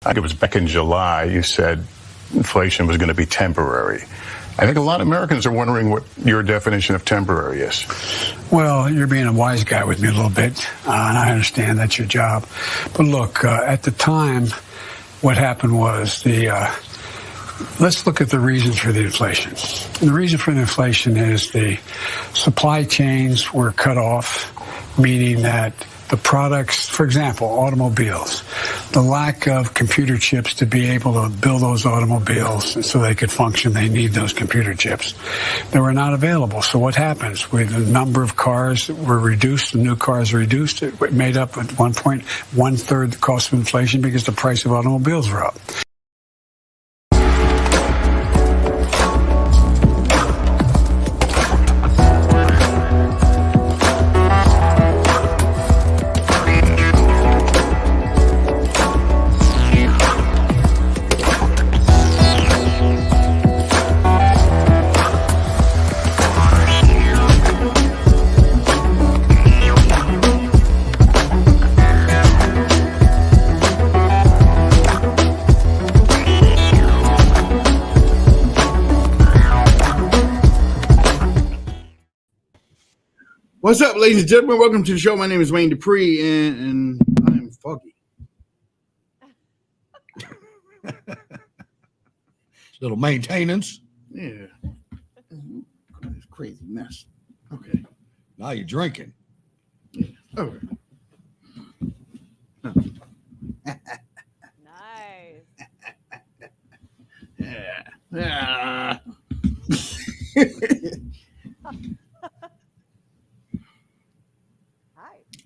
I think it was back in July, you said inflation was going to be temporary. I think a lot of Americans are wondering what your definition of temporary is. Well, you're being a wise guy with me a little bit, and I understand that's your job. But look, at the time, what happened was let's look at the reasons for the inflation. And the reason for the inflation is the supply chains were cut off, meaning that the products, for example, automobiles, the lack of computer chips to be able to build those automobiles so they could function, they need those computer chips. They were not available. So what happens? With the number of cars were reduced, the new cars were reduced, it made up at one point 1/3 the cost of inflation because the price of automobiles were up. What's up, ladies and gentlemen? Welcome to the show. My name is Wayne Dupree, and I am foggy. Little maintenance. Yeah. This crazy mess. Okay. Now you're drinking. Yeah. Okay. Nice. Yeah.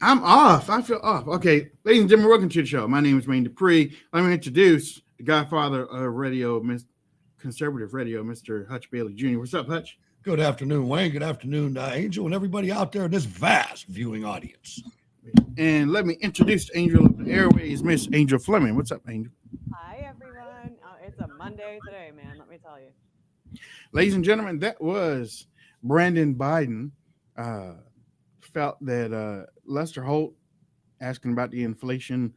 I'm off. I feel off. Okay, ladies and gentlemen, welcome to the show. My name is Wayne Dupree. Let me introduce the godfather of radio, conservative radio, Mr. Hutch Bailey Jr. What's up, Hutch? Good afternoon, Wayne. Good afternoon, Angel, and everybody out there in this vast viewing audience. And let me introduce Angel of the Airways, Miss Angel Fleming. What's up, Angel? Hi, everyone. It's a Monday today, man. Let me tell you. Ladies and gentlemen, that was Brandon Biden. Felt that Lester Holt asking about the inflation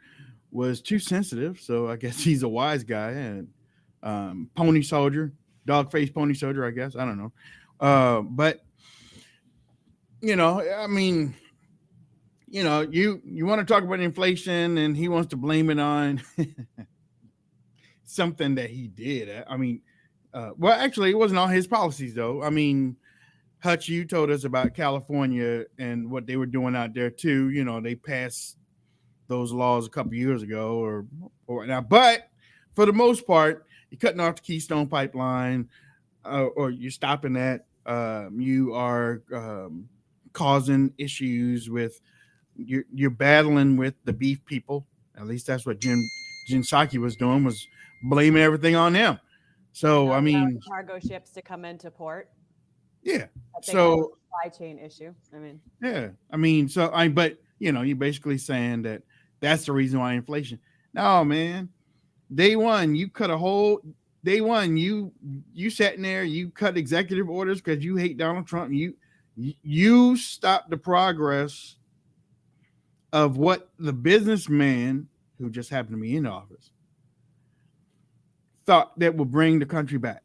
was too sensitive, so I guess he's a wise guy and pony soldier, dog-faced pony soldier, I guess. I don't know. But, you know, I mean, you know, you want to talk about inflation and he wants to blame it on something that he did. I mean, well, actually, it wasn't all his policies, though. I mean, Hutch, you told us about California and what they were doing out there too. You know, they passed those laws a couple years ago or now, but for the most part, you're cutting off the Keystone Pipeline, or you're stopping that. You are causing issues with you're battling with the beef people. At least that's what Jen Psaki was doing, was blaming everything on them. So I mean, cargo ships to come into port. Yeah. So supply chain issue. I mean, yeah. I mean, but you know, you're basically saying that that's the reason why inflation. No, man. Day one, you cut a whole. Day one, you sat in there. You cut executive orders because you hate Donald Trump. You stopped the progress of what the businessman who just happened to be in office thought that would bring the country back.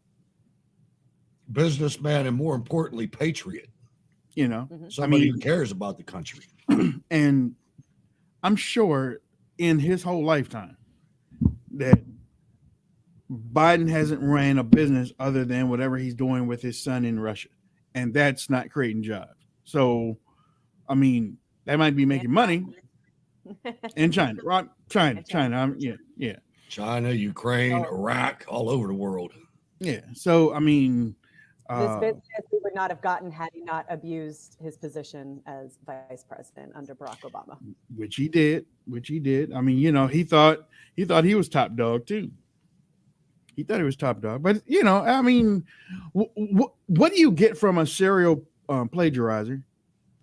Businessman, and more importantly, patriot. You know, somebody who cares about the country. And I'm sure in his whole lifetime that Biden hasn't ran a business other than whatever he's doing with his son in Russia, and that's not creating jobs. So, I mean, that might be making money in China, right? China. Yeah. China, Ukraine, Iraq, all over the world. Yeah. So, I mean, this business he would not have gotten had he not abused his position as vice president under Barack Obama. Which he did. I mean, you know, he thought he was top dog too. He thought he was top dog. But, you know, I mean, what do you get from a serial plagiarizer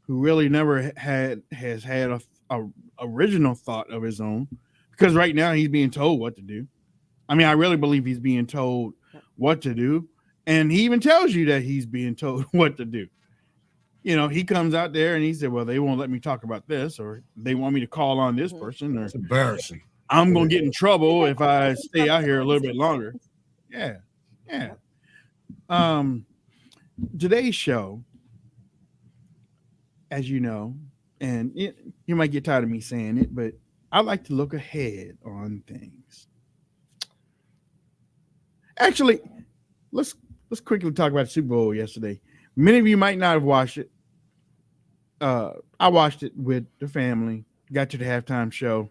who really never has had a original thought of his own? Because right now he's being told what to do. I mean, I really believe he's being told what to do. And he even tells you that he's being told what to do. You know, he comes out there and he said, well, they won't let me talk about this, or they want me to call on this person. Or it's embarrassing. I'm gonna get in trouble if I stay out here a little bit longer. Yeah, yeah. Today's show, as you know, and you might get tired of me saying it, but I like to look ahead on things. Actually, let's quickly talk about the Super Bowl yesterday. Many of you might not have watched it. I watched it with the family. Got to the halftime show.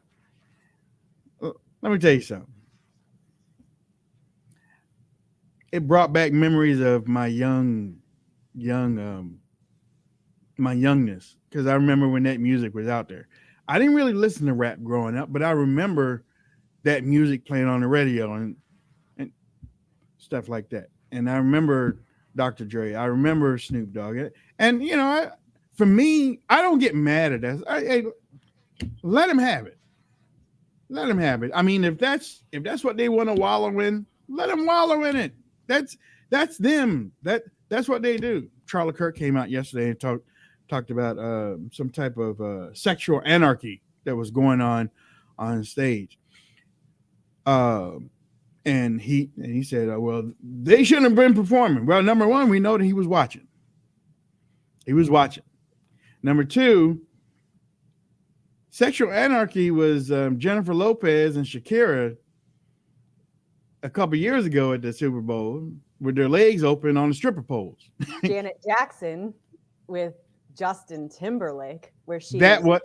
Let me tell you something. It brought back memories of my my youngness, because I remember when that music was out there. I didn't really listen to rap growing up, but I remember that music playing on the radio and stuff like that. And I remember Dr. Dre. I remember Snoop Dogg. And for me, I don't get mad at that. Let them have it. Let them have it. I mean, if that's what they want to wallow in, let them wallow in it. That's them. That's what they do. Charlie Kirk came out yesterday and talked about some type of sexual anarchy that was going on stage. And he said, well, they shouldn't have been performing. Well, number one, we know that he was watching. He was watching. Number two, sexual anarchy was Jennifer Lopez and Shakira a couple years ago at the Super Bowl with their legs open on the stripper poles. Janet Jackson with Justin Timberlake, where she she didn't do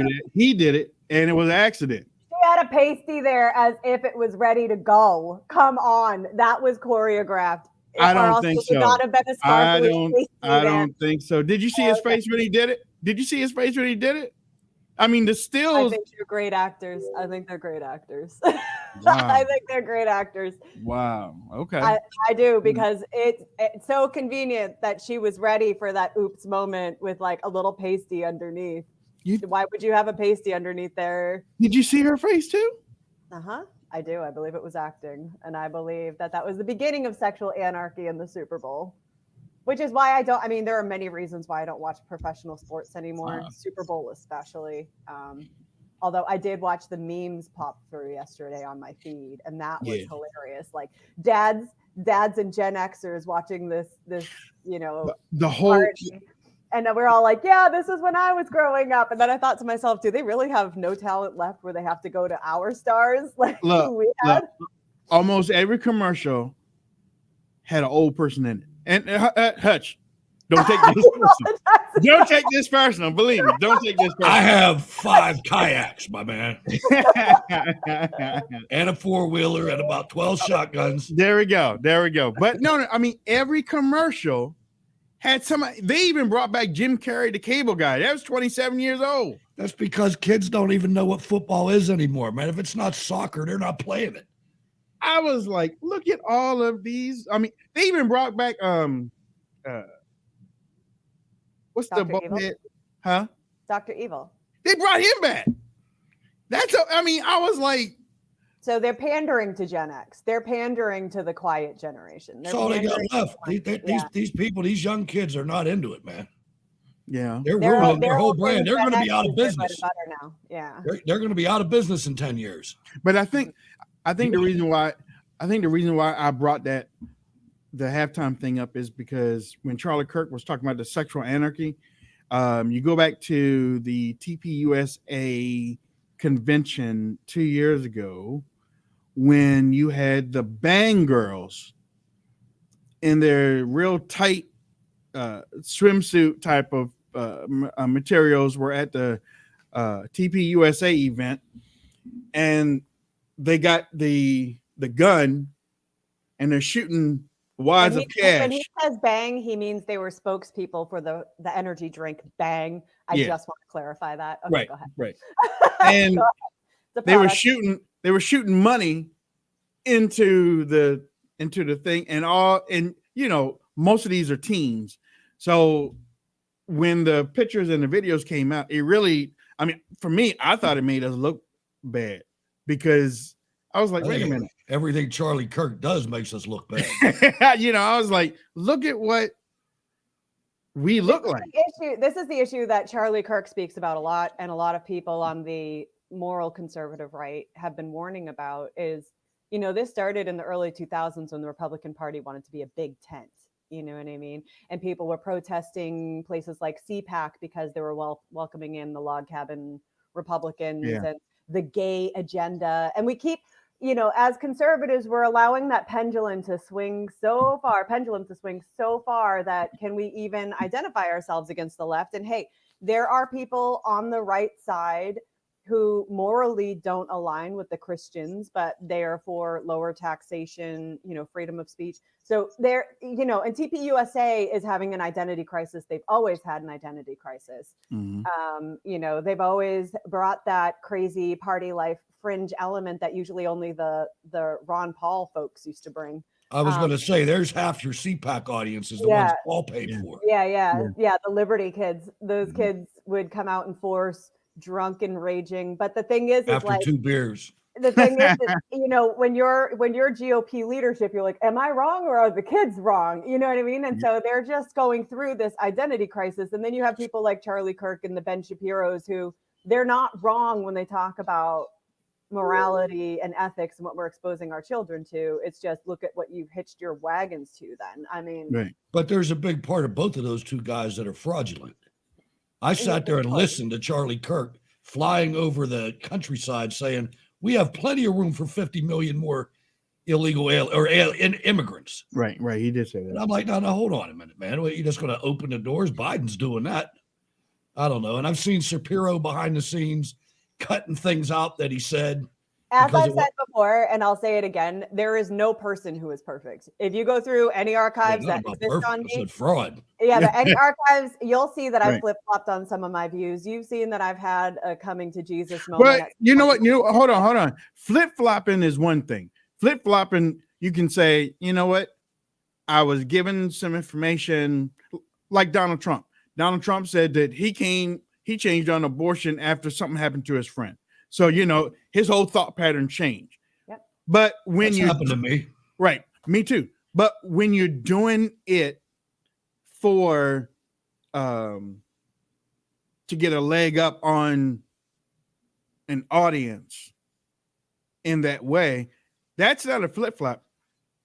that. He did it, and it was an accident. She had a pasty there as if it was ready to go. Come on, that was choreographed. I don't think so. Not have been a I don't think so. Did you see his face when he did it? Did you see his face when he did it? I mean, the stills. I think they're great actors. Wow. Wow. I think they're great actors. Wow. Okay. I do, because it's so convenient that she was ready for that oops moment with like a little pasty underneath. Why would you have a pasty underneath there? Did you see her face too? Uh-huh. I do. I believe it was acting. And I believe that was the beginning of sexual anarchy in the Super Bowl, which is why there are many reasons why I don't watch professional sports anymore, Super Bowl especially. Although I did watch the memes pop through yesterday on my feed, and that was hilarious. Like dads and Gen Xers watching this, the whole party. And we're all like, yeah, this is when I was growing up. And then I thought to myself, do they really have no talent left where they have to go to our stars? Like we had? Look, almost every commercial had an old person in it. And Hutch, don't take this personal. Don't take this personal. Believe me, don't take this personal. I have 5 kayaks, my man. And a 4-wheeler and about 12 shotguns. There we go. But no, I mean, every commercial had somebody. They even brought back Jim Carrey, the cable guy. That was 27 years old. That's because kids don't even know what football is anymore, man. If it's not soccer, they're not playing it. I was like, look at all of these. I mean, they even brought back what's Dr. the bullhead? Huh? Dr. Evil. They brought him back. I was like, so they're pandering to Gen X. They're pandering to the quiet generation. That's all they got left. These people, these young kids are not into it, man. Yeah. They're ruining their whole brand. They're going to be out of business. Now. Yeah. They're going to be out of business in 10 years. But I think the reason why I brought the halftime thing up is because when Charlie Kirk was talking about the sexual anarchy, you go back to the TPUSA convention 2 years ago when you had the Bang Girls in their real tight swimsuit type of materials were at the TPUSA event, and they got the gun and they're shooting wads of cash. When he says Bang, he means they were spokespeople for the energy drink Bang. I just want to clarify that. Okay, go ahead. Right. And they were shooting money into the thing, and most of these are teens. So when the pictures and the videos came out, it really, for me, I thought it made us look bad because I was like, wait a minute. Everything Charlie Kirk does makes us look bad. I was like, look at what we look like. This is the issue that Charlie Kirk speaks about a lot, and a lot of people on the moral conservative right have been warning about is, this started in the early 2000s when the Republican Party wanted to be a big tent. You know what I mean? And people were protesting places like CPAC because they were welcoming in the log cabin Republicans and the gay agenda. And we keep, as conservatives, we're allowing that pendulum to swing so far that can we even identify ourselves against the left? And hey, there are people on the right side who morally don't align with the Christians, but they are for lower taxation, freedom of speech. So they're, and TPUSA is having an identity crisis. They've always had an identity crisis. Mm-hmm. They've always brought that crazy party life fringe element that usually only the Ron Paul folks used to bring. I was going to say, there's half your CPAC audience is the ones Paul paid for. Yeah. The Liberty kids, those kids would come out in force, drunk and raging. But the thing is after like 2 beers. The thing is, when you're GOP leadership, you're like, am I wrong or are the kids wrong? You know what I mean? And so they're just going through this identity crisis. And then you have people like Charlie Kirk and the Ben Shapiros who they're not wrong when they talk about morality and ethics and what we're exposing our children to. It's just look at what you've hitched your wagons to then. I mean, right. But there's a big part of both of those two guys that are fraudulent. I sat there and listened to Charlie Kirk flying over the countryside saying, we have plenty of room for 50 million more illegal immigrants. Right. He did say that. And I'm like, no, hold on a minute, man. You're just going to open the doors? Biden's doing that. I don't know. And I've seen Shapiro behind the scenes cutting things out that he said. As I've said before, and I'll say it again, there is no person who is perfect. If you go through any archives that exist on me, fraud. Yeah, but any archives, you'll see that I flip-flopped on some of my views. You've seen that I've had a coming to Jesus moment. But you know what? Hold on. Flip-flopping is one thing. Flip-flopping, you can say, you know what? I was given some information like Donald Trump. Donald Trump said that he changed on abortion after something happened to his friend. So, his whole thought pattern changed. Yep. But when That's happened to me. Right. Me too. But when you're doing it for to get a leg up on an audience in that way, that's not a flip-flop.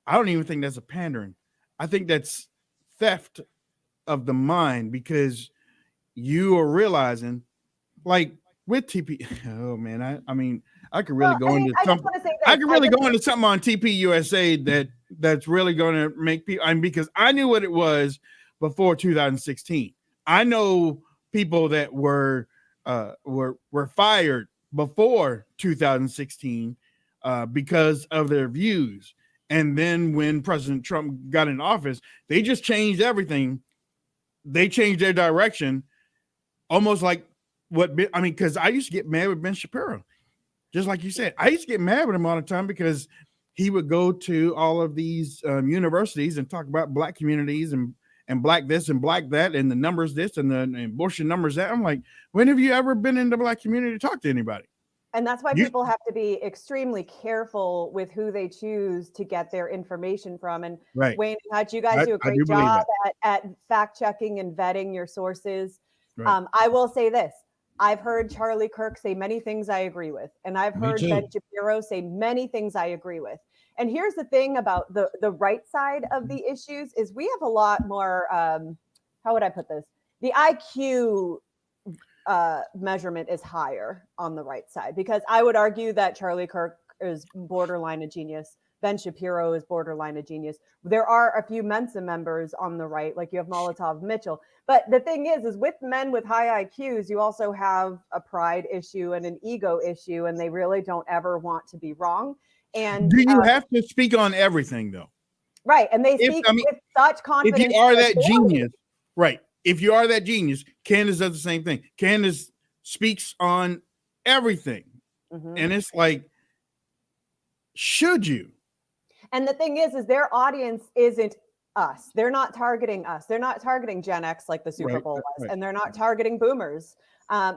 I don't even think that's a pandering. I think that's theft of the mind because you are realizing, like with TP, oh man, I mean, I could really go into something. I could really go into something on TPUSA that's really going to make people. Because I knew what it was before 2016. I know people that were fired before 2016 because of their views, and then when President Trump got in office, they just changed everything. They changed their direction, almost like. Because I used to get mad with Ben Shapiro, just like you said. I used to get mad with him all the time because he would go to all of these universities and talk about black communities and black this and black that and the numbers this and the abortion numbers that. I'm like, when have you ever been in the black community to talk to anybody? And that's why people have to be extremely careful with who they choose to get their information from. And Wayne and Hutch, you guys do a great job at fact checking and vetting your sources. Right. I will say this. I've heard Charlie Kirk say many things I agree with, and I've heard Ben Shapiro say many things I agree with. And here's the thing about the right side of the issues is we have a lot more, how would I put this? The IQ measurement is higher on the right side, because I would argue that Charlie Kirk is borderline a genius. Ben Shapiro is borderline a genius. There are a few Mensa members on the right, like you have Molotov Mitchell. But the thing is with men with high IQs, you also have a pride issue and an ego issue, and they really don't ever want to be wrong. And do you have to speak on everything, though? Right. And they speak with such confidence. If you are that genius, right. If you are that genius, Candace does the same thing. Candace speaks on everything. Mm-hmm. And it's like, should you? And the thing is their audience isn't us. They're not targeting us. They're not targeting Gen X like the Super Bowl was, and they're not targeting boomers.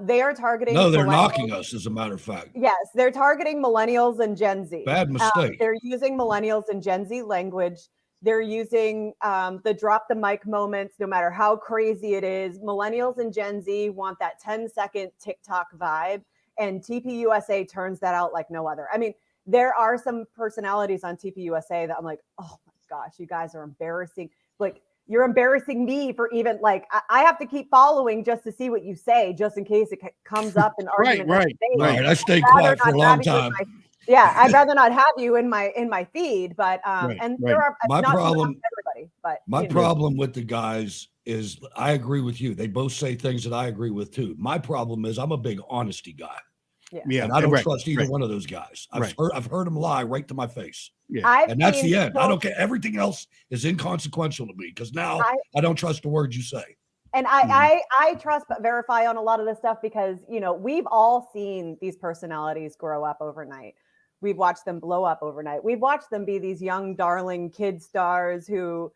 They are targeting. No, they're knocking us, as a matter of fact. Yes, they're targeting millennials and Gen Z. Bad mistake. They're using millennials and Gen Z language. They're using the drop the mic moments, no matter how crazy it is. Millennials and Gen Z want that 10-second TikTok vibe. And TPUSA turns that out like no other. I mean, there are some personalities on TPUSA that I'm like, oh my gosh, you guys are embarrassing. Like, you're embarrassing me for even like, I have to keep following just to see what you say, just in case it comes up in argument. Right. I stayed quiet for a long time. I'd rather not have you in my feed, but there are my not problem. Everybody, but my problem with the guys is I agree with you. They both say things that I agree with too. My problem is I'm a big honesty guy. Yeah. And I don't trust either one of those guys. I've heard them lie right to my face. Yeah. And that's the end. I don't care. Everything else is inconsequential to me because now I don't trust the words you say. And I trust but verify on a lot of this stuff because, you know, we've all seen these personalities grow up overnight. We've watched them blow up overnight. We've watched them be these young, darling kid stars who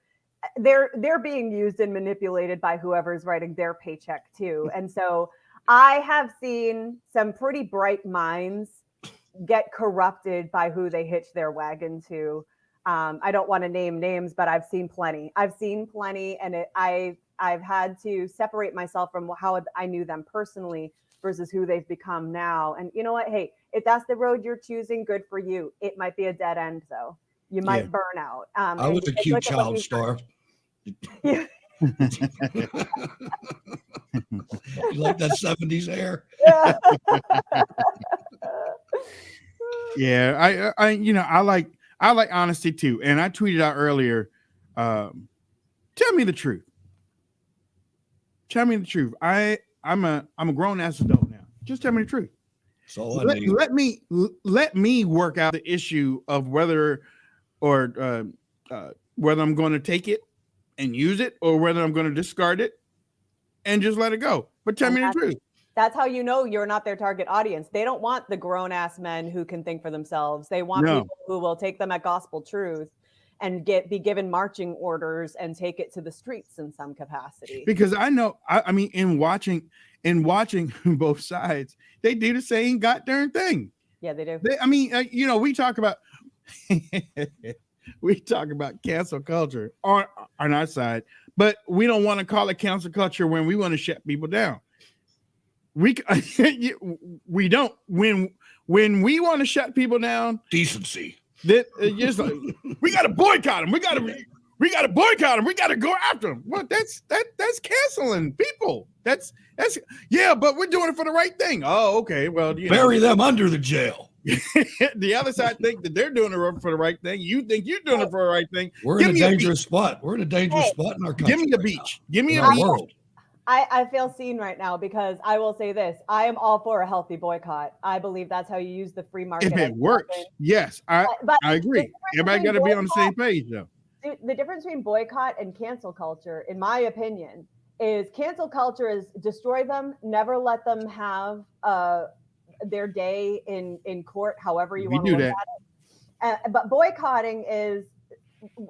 they're being used and manipulated by whoever's writing their paycheck too. And so I have seen some pretty bright minds get corrupted by who they hitch their wagon to. I don't want to name names, but I've seen plenty. And I've had to separate myself from how I knew them personally versus who they've become now. And you know what? Hey, if that's the road you're choosing, good for you. It might be a dead end, though. You might burn out. I was a cute child star. Yeah. You like that 70s hair? Yeah, I like honesty too. And I tweeted out earlier, tell me the truth. Tell me the truth. I'm a grown ass adult now. Just tell me the truth. So let me work out the issue of whether I'm going to take it and use it or whether I'm going to discard it and just let it go. But tell me the truth. That's how you know you're not their target audience. They don't want the grown ass men who can think for themselves. They want people who will take them at gospel truth and be given marching orders and take it to the streets in some capacity. Because I know, I mean, in watching both sides, they do the same goddamn thing. Yeah, they do. We talk about cancel culture on our side, but we don't want to call it cancel culture when we want to shut people down. We don't when we want to shut people down. Decency. That just like, we got to boycott them. We got to boycott them. We got to go after them. Well, that's canceling people. That's but we're doing it for the right thing. Oh, okay. Well, bury them under the jail. The other side think that they're doing it for the right thing. You think you're doing it for the right thing. We're in a dangerous spot. We're in a dangerous spot in our country. Give me the beach. Give me a beach. World. I feel seen right now because I will say this. I am all for a healthy boycott. I believe that's how you use the free market. If it works, yes, I agree. Everybody got to be on the same page, though. The difference between boycott and cancel culture, in my opinion, is cancel culture is destroy them, never let them have their day in court, however you want to look at it. But boycotting is,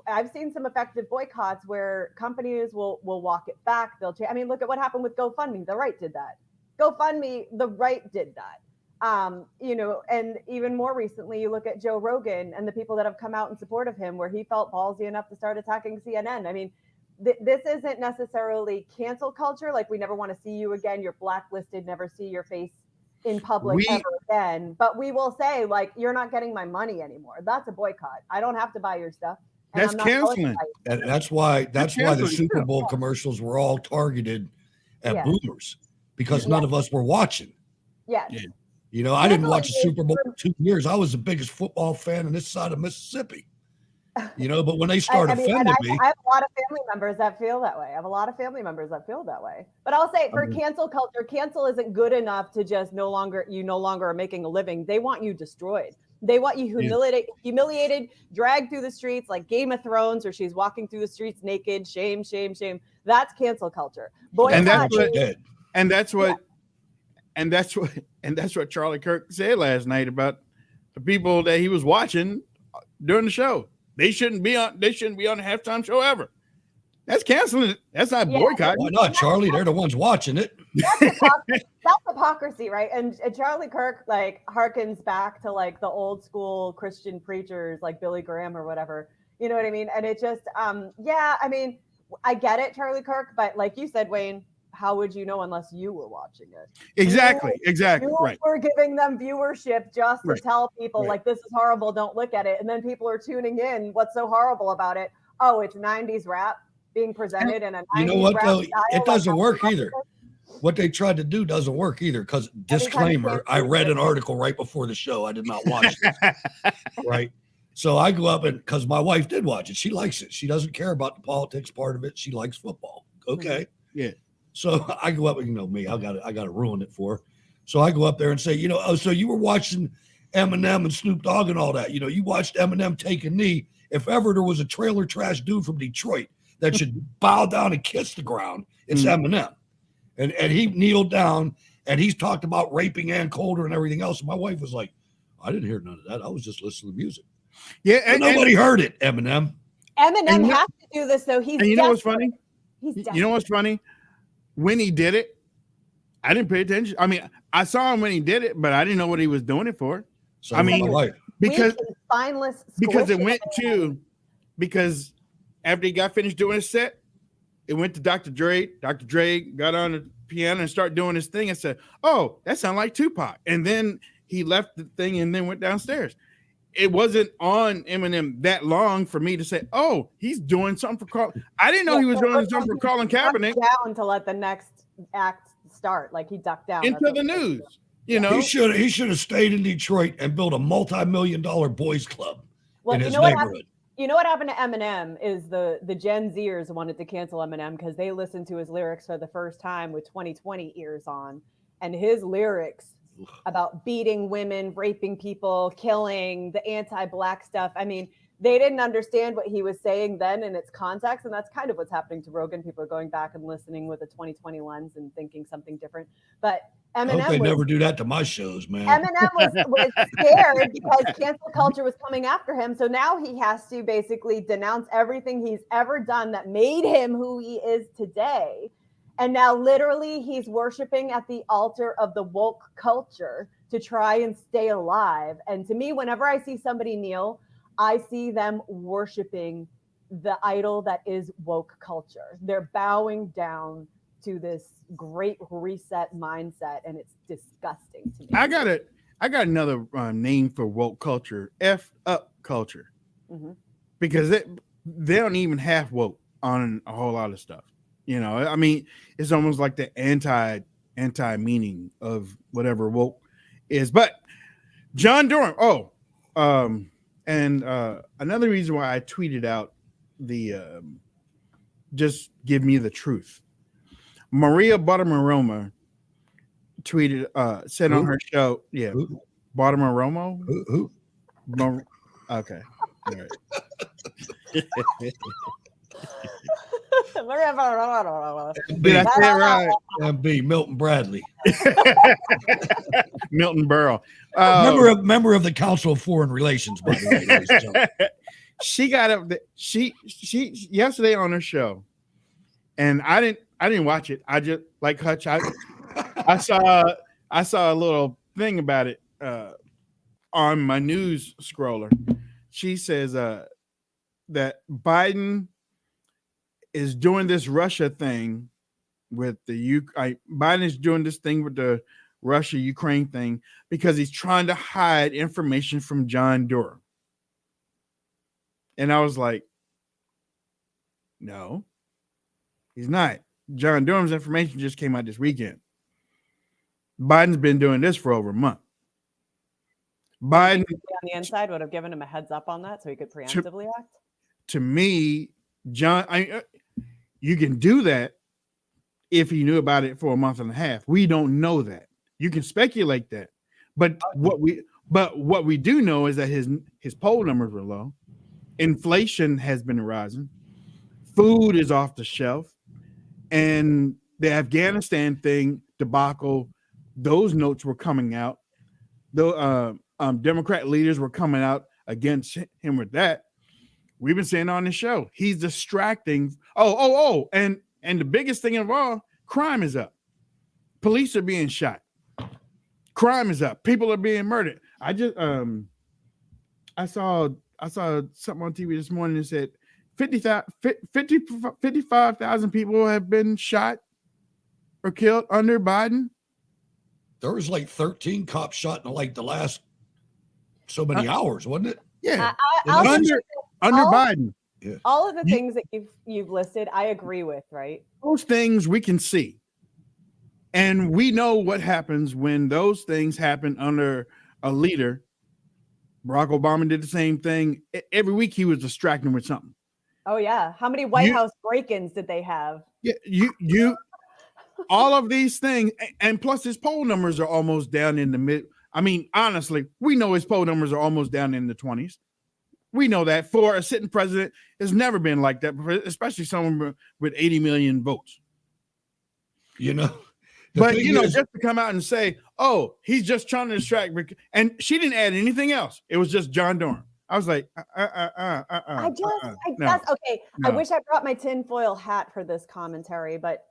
I've seen some effective boycotts where companies will walk it back. They'll change. I mean, look at what happened with GoFundMe. The right did that. GoFundMe, the right did that. And even more recently, you look at Joe Rogan and the people that have come out in support of him, where he felt ballsy enough to start attacking CNN. I mean, this isn't necessarily cancel culture. Like, we never want to see you again. You're blacklisted. Never see your face in public ever again. But we will say, like, you're not getting my money anymore. That's a boycott. I don't have to buy your stuff. That's canceling. And that's why the Super Bowl commercials were all targeted at boomers, because none of us were watching. Yes. Yeah. I didn't watch the Super Bowl for 2 years. I was the biggest football fan in this side of Mississippi. But when they start offending me. I have a lot of family members that feel that way. But I'll say for cancel culture, cancel isn't good enough to just no longer are making a living. They want you destroyed. They want you humiliated, dragged through the streets like Game of Thrones, where she's walking through the streets naked. Shame, shame, shame. That's cancel culture. And that's what Charlie Kirk said last night about the people that he was watching during the show. They shouldn't be on the halftime show ever. That's canceling it. That's not boycotting. Why not, Charlie? They're the ones watching it. That's hypocrisy, right? And Charlie Kirk harkens back to the old school Christian preachers like Billy Graham or whatever. You know what I mean? And it just, I mean, I get it, Charlie Kirk, but like you said, Wayne, how would you know unless you were watching it? Exactly. You Right. were giving them viewership just to Right. tell people Right. like, this is horrible, don't look at it. And then people are tuning in. What's so horrible about it? Oh, it's 90s rap being presented in a 90s You know what, rap though? style, It doesn't like, work either. What they tried to do doesn't work either. Because disclaimer, I read an article right before the show. I did not watch this. Right. So I go up and because my wife did watch it. She likes it. She doesn't care about the politics part of it. She likes football. Okay. Yeah. So I go up and me, I gotta ruin it for her. So I go up there and say, oh, so you were watching Eminem and Snoop Dogg and all that. You watched Eminem take a knee. If ever there was a trailer trash dude from Detroit that should bow down and kiss the ground, it's Eminem. And he kneeled down and he's talked about raping Ann Coulter and everything else. And my wife was like, I didn't hear none of that. I was just listening to music. Yeah, and nobody heard it, Eminem. Eminem has to do this, though. He's and you know what's funny? He's desperate. You know what's funny? When he did it, I didn't pay attention. I mean, I saw him when he did it, but I didn't know what he was doing it for. So I mean, because it went to because after he got finished doing his set, it went to Dr. Dre. Dr. Dre got on the piano and started doing his thing and said, "Oh, that sounds like Tupac." And then he left the thing and then went downstairs. It wasn't on Eminem that long for me to say, "Oh, he's doing something for Colin." I didn't know he was doing something for Colin Kaepernick. Down to let the next act start, like he ducked down into the news. He should have stayed in Detroit and built a multi-million-dollar boys club in his neighborhood. You know what happened to Eminem is the Gen Zers wanted to cancel Eminem because they listened to his lyrics for the first time with 2020 ears on, and his lyrics about beating women, raping people, killing, the anti-black stuff. I mean, they didn't understand what he was saying then in its context, and that's kind of what's happening to Rogan. People are going back and listening with a 2020 lens and thinking something different. But Eminem, I hope they never do that to my shows, man. Eminem was scared because cancel culture was coming after him. So now he has to basically denounce everything he's ever done that made him who he is today. And now literally he's worshiping at the altar of the woke culture to try and stay alive. And to me, whenever I see somebody kneel, I see them worshiping the idol that is woke culture. They're bowing down to this great reset mindset, and it's disgusting to me. I got another name for woke culture: F up culture, because they don't even half woke on a whole lot of stuff. I mean, it's almost like the anti meaning of whatever woke is. But John Durham. And another reason why I tweeted out the just give me the truth. Maria Bartiromo tweeted, said on her show, Bartiromo. Who? Okay, all right. Did I say it right? MB Milton Bradley, Milton Berle, member of the Council of Foreign Relations. By the way, ladies and gentlemen. She got up. She yesterday on her show, and I didn't watch it. I just like Hutch. I saw a little thing about it on my news scroller. She says that Biden is doing this Russia thing with Biden is doing this thing with the Russia-Ukraine thing because he's trying to hide information from John Durham. And I was like, no, he's not. John Durham's information just came out this weekend. Biden's been doing this for over a month. Biden on the inside would have given him a heads up on that so he could preemptively act. To me, John, you can do that if he knew about it for a month and a half. We don't know that. You can speculate that, but what we do know is that his poll numbers were low. Inflation has been rising. Food is off the shelf, and the Afghanistan thing debacle. Those notes were coming out. The Democrat leaders were coming out against him with that. We've been saying on the show, he's distracting. And the biggest thing of all, crime is up. Police are being shot. Crime is up. People are being murdered. I just I saw something on TV this morning that said 55,000 people have been shot were killed under Biden? There was like 13 cops shot in like the last so many hours, wasn't it? Yeah, I'll under say under all- Biden. all of the You- things that you've listed, I agree with, right? Those things we can see, and we know what happens when those things happen under a leader. Barack Obama did the same thing. Every week he was distracting with something. Oh yeah. How many White House break-ins did they have? Yeah, you all of these things, and plus his poll numbers are almost down in the mid. I mean, honestly, we know his poll numbers are almost down in the 20s. We know that for a sitting president, it's never been like that, especially someone with 80 million votes. You know, But just to come out and say, "Oh, he's just trying to distract," and she didn't add anything else. It was just John Durham. I was like, I no, guess okay. no. I wish I brought my tinfoil hat for this commentary, but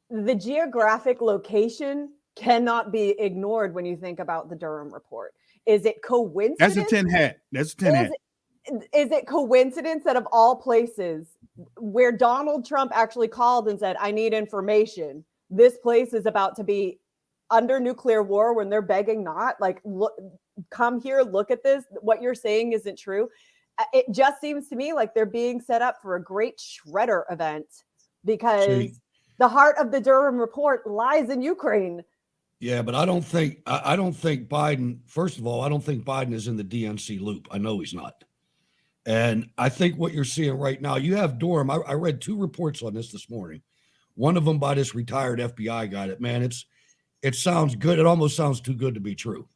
the geographic location cannot be ignored when you think about the Durham report. Is it coincidence? That's a tin hat. That's a tin hat. Is it coincidence that of all places where Donald Trump actually called and said, "I need information. This place is about to be under nuclear war," when they're begging not? Like, look, come here, look at this. What you're saying isn't true. It just seems to me like they're being set up for a great shredder event because the heart of the Durham report lies in Ukraine. Yeah, but I don't think Biden, first of all, I don't think Biden is in the DNC loop. I know he's not. And I think what you're seeing right now, you have Durham. I read 2 reports on this morning. One of them by this retired FBI guy that, man, it sounds good. It almost sounds too good to be true.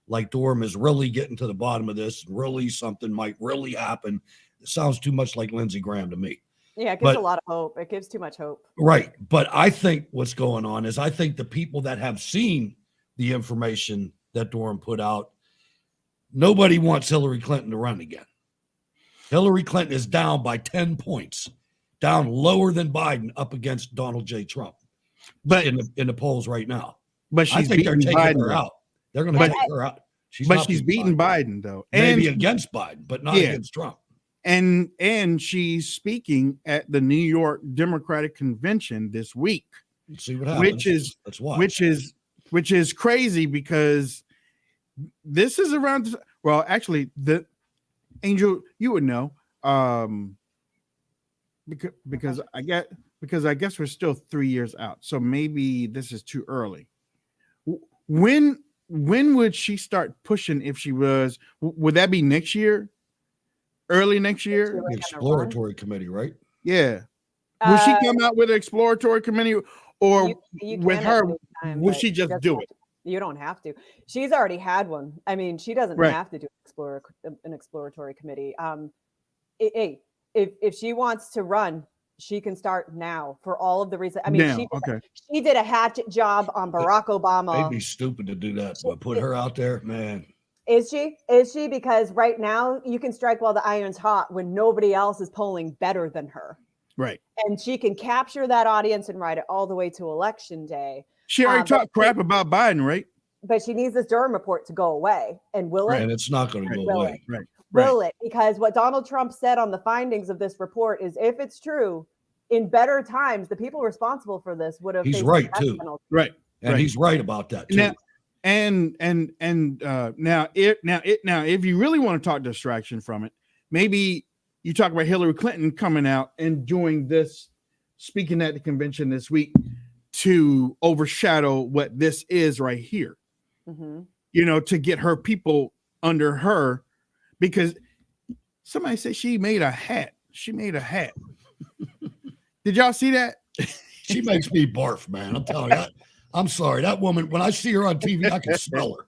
Like Durham is really getting to the bottom of this. Really something might really happen. It sounds too much like Lindsey Graham to me. Yeah, it gives a lot of hope. It gives too much hope. Right. But I think what's going on is I think the people that have seen the information that Durham put out, nobody wants Hillary Clinton to run again. Hillary Clinton is down by 10 points, down lower than Biden up against Donald J. Trump, but in the polls right now. But I think they're taking her out. They're going to take her out. She's beating Biden though, maybe against Biden, but not against Trump. And she's speaking at the New York Democratic Convention this week. Let's see what happens. Which is crazy because this is around. Well, actually, the Angel, you would know, because I guess we're still 3 years out, so maybe this is too early. When would she start pushing? If she was, would that be next year? Early next year? The exploratory committee, right? Yeah. Will she come out with an exploratory committee, or you with her? Would she just do it? You don't have to. She's already had one. I mean, she doesn't have to do an exploratory committee. If she wants to run, she can start now for all of the reasons. I mean, she did a hatchet job on Barack Obama. It'd be stupid to do that, but put her out there, man. Is she? Is she? Because right now you can strike while the iron's hot when nobody else is polling better than her. Right. And she can capture that audience and ride it all the way to election day. She already talked crap about Biden, right? But she needs this Durham report to go away. And will it? And it's not going to go away. Right. Will it? Because what Donald Trump said on the findings of this report is, if it's true, in better times, the people responsible for this would have. He's right too. Right. And he's right about that too. Now, if you really want to talk distraction from it, maybe you talk about Hillary Clinton coming out and doing this, speaking at the convention this week to overshadow what this is right here. Mm-hmm. To get her people under her, because somebody said she made a hat. Did y'all see that? She makes me barf, man. I'm telling you. I'm sorry. That woman, when I see her on TV, I can smell her.